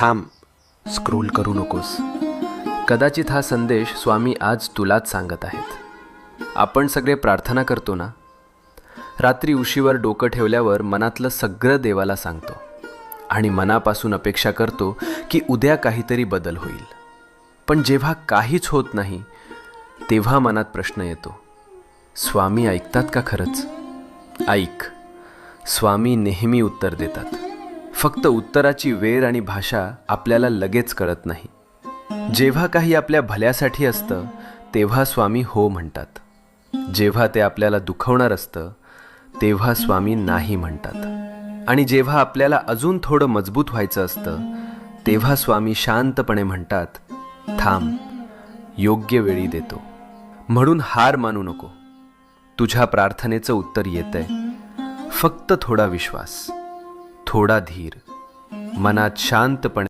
थांब, स्क्रोल करू नकोस. कदाचित हा संदेश स्वामी आज तुलाच सांगत आहेत. आपण सगळे प्रार्थना करतो ना, रात्री उशीवर डोकं ठेवल्यावर मनातलं सगळं देवाला सांगतो आणि मनापासून अपेक्षा करतो की उद्या काहीतरी बदल होईल. पण जेव्हा काहीच होत नाही तेव्हा मनात प्रश्न येतो, स्वामी ऐकतात का खरंच? ऐक, स्वामी नेहमी उत्तर देतात. फक्त उत्तराची वेळ आणि भाषा आपल्याला लगेच कळत नाही. जेव्हा काही आपल्या भल्यासाठी असतं तेव्हा स्वामी हो म्हणतात. जेव्हा ते आपल्याला दुखवणार असतं तेव्हा स्वामी नाही म्हणतात. आणि जेव्हा आपल्याला अजून थोडं मजबूत व्हायचं असतं तेव्हा स्वामी शांतपणे म्हणतात, थांब, योग्य वेळी देतो. म्हणून हार मानू नको. तुझ्या प्रार्थनेचं उत्तर येतंय. फक्त थोडा विश्वास, थोडा धीर, मनात शांतपणे